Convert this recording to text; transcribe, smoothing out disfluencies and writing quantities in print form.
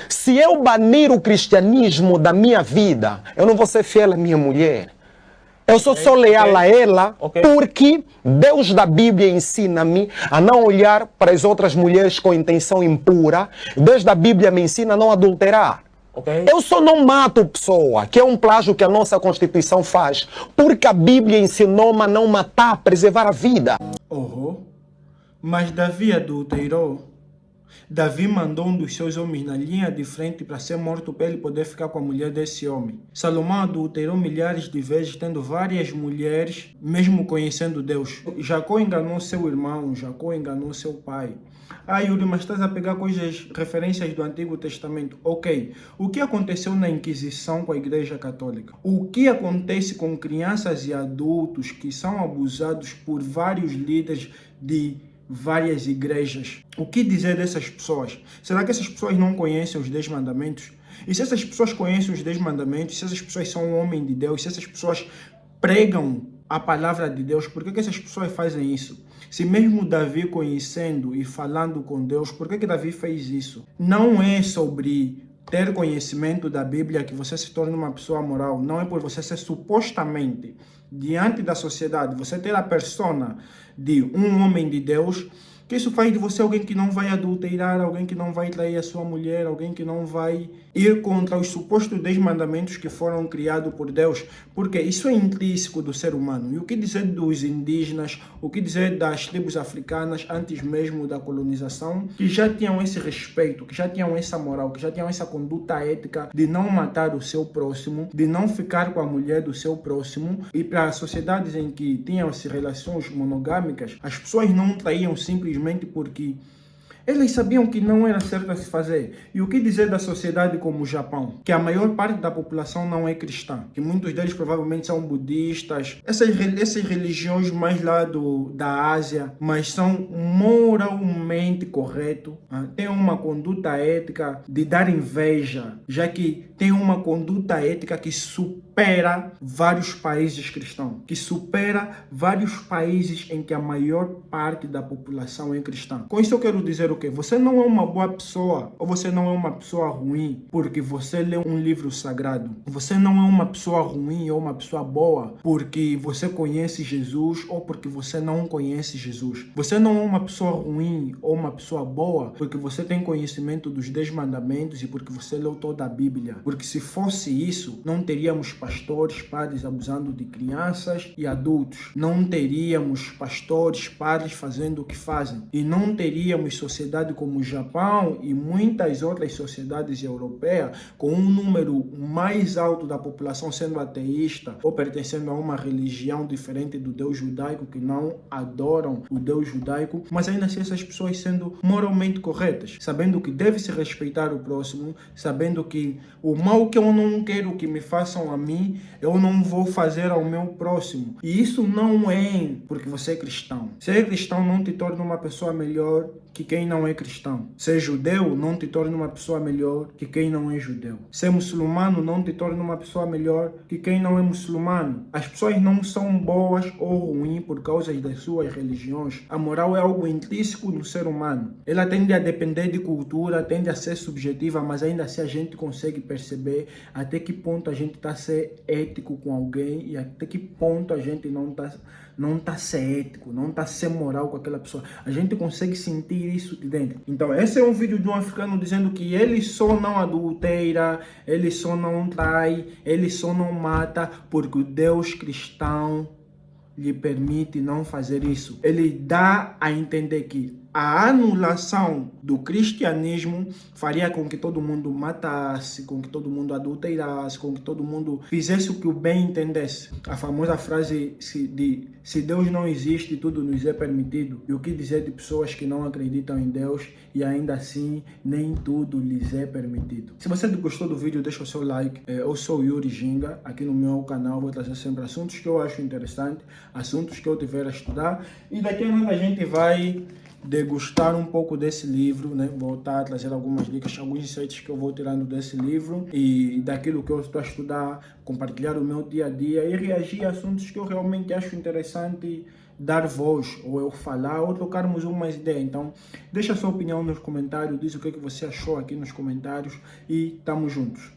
Se eu banir o cristianismo da minha vida, eu não vou ser fiel à minha mulher. Eu sou leal a ela porque Deus da Bíblia ensina-me a não olhar para as outras mulheres com intenção impura. Deus da Bíblia me ensina a não adulterar. Eu só não mato pessoa, que é um plágio que a nossa Constituição faz, porque a Bíblia ensinou-me a não matar, a preservar a vida. Mas Davi adulterou. Davi mandou um dos seus homens na linha de frente para ser morto para ele poder ficar com a mulher desse homem. Salomão adulterou milhares de vezes, tendo várias mulheres, mesmo conhecendo Deus. Jacó enganou seu irmão, Jacó enganou seu pai. Yuri, mas estás a pegar coisas, referências do Antigo Testamento. Ok, o que aconteceu na Inquisição com a Igreja Católica? O que acontece com crianças e adultos que são abusados por vários líderes de várias igrejas? O que dizer dessas pessoas? Será que essas pessoas não conhecem os 10 mandamentos? E se essas pessoas conhecem os 10 mandamentos, se essas pessoas são homens de Deus, se essas pessoas pregam a palavra de Deus, por que essas pessoas fazem isso? Se mesmo Davi conhecendo e falando com Deus, por que Davi fez isso? Não é sobre ter conhecimento da Bíblia que você se torna uma pessoa moral. Não é por você ser supostamente, diante da sociedade, você ter a persona de um homem de Deus, que isso faz de você alguém que não vai adulterar, alguém que não vai trair a sua mulher, alguém que não vai ir contra os supostos 10 mandamentos que foram criados por Deus, porque isso é intrínseco do ser humano. E o que dizer dos indígenas, o que dizer das tribos africanas antes mesmo da colonização, que já tinham esse respeito, que já tinham essa moral, que já tinham essa conduta ética de não matar o seu próximo, de não ficar com a mulher do seu próximo. E para sociedades em que tinham-se relações monogâmicas, as pessoas não traíam simplesmente porque eles sabiam que não era certo a se fazer. E o que dizer da sociedade como o Japão? Que a maior parte da população não é cristã. Que muitos deles provavelmente são budistas. Essas religiões mais lá da Ásia, mas são moralmente corretos. Tem uma conduta ética de dar inveja, já que tem uma conduta ética que supera vários países cristãos. Que supera vários países em que a maior parte da população é cristã. Com isso eu quero dizer o quê? Você não é uma boa pessoa ou você não é uma pessoa ruim porque você lê um livro sagrado. Você não é uma pessoa ruim ou uma pessoa boa porque você conhece Jesus ou porque você não conhece Jesus. Você não é uma pessoa ruim ou uma pessoa boa porque você tem conhecimento dos 10 mandamentos e porque você leu toda a Bíblia. Porque se fosse isso, não teríamos pastores, padres abusando de crianças e adultos. Não teríamos pastores, padres fazendo o que fazem. E não teríamos sociedade como o Japão e muitas outras sociedades europeias com um número mais alto da população sendo ateísta ou pertencendo a uma religião diferente do Deus judaico, que não adoram o Deus judaico, mas ainda assim essas pessoas sendo moralmente corretas, sabendo que deve se respeitar o próximo, sabendo que o mal que eu não quero que me façam a mim, eu não vou fazer ao meu próximo. E isso não é porque você é cristão. Ser cristão não te torna uma pessoa melhor que quem não é cristão. Ser judeu não te torna uma pessoa melhor que quem não é judeu. Ser muçulmano não te torna uma pessoa melhor que quem não é muçulmano. As pessoas não são boas ou ruins por causa das suas religiões. A moral é algo intrínseco no ser humano. Ela tende a depender de cultura, tende a ser subjetiva, mas ainda assim a gente consegue perceber até que ponto a gente está a ser ético com alguém e até que ponto a gente não está a ser ético, não está a ser moral com aquela pessoa. A gente consegue sentir isso de dentro. Então esse é um vídeo de um africano dizendo que ele só não adultera, ele só não trai, ele só não mata porque o Deus cristão lhe permite não fazer isso. Ele dá a entender que a anulação do cristianismo faria com que todo mundo matasse, com que todo mundo adulterasse, com que todo mundo fizesse o que o bem entendesse. A famosa frase de se Deus não existe, tudo nos é permitido. E o que dizer de pessoas que não acreditam em Deus e ainda assim nem tudo lhes é permitido. Se você gostou do vídeo, deixa o seu like. Eu sou Yuri Ginga, aqui no meu canal vou trazer sempre assuntos que eu acho interessantes, assuntos que eu tiver a estudar. E daqui a pouco a gente vai degustar um pouco desse livro, né? Voltar a trazer algumas dicas, alguns insights que eu vou tirando desse livro e daquilo que eu estou a estudar, compartilhar o meu dia a dia e reagir a assuntos que eu realmente acho interessante dar voz, ou eu falar, ou trocarmos umas ideias. Então, deixa a sua opinião nos comentários, diz o que você achou aqui nos comentários e tamo juntos.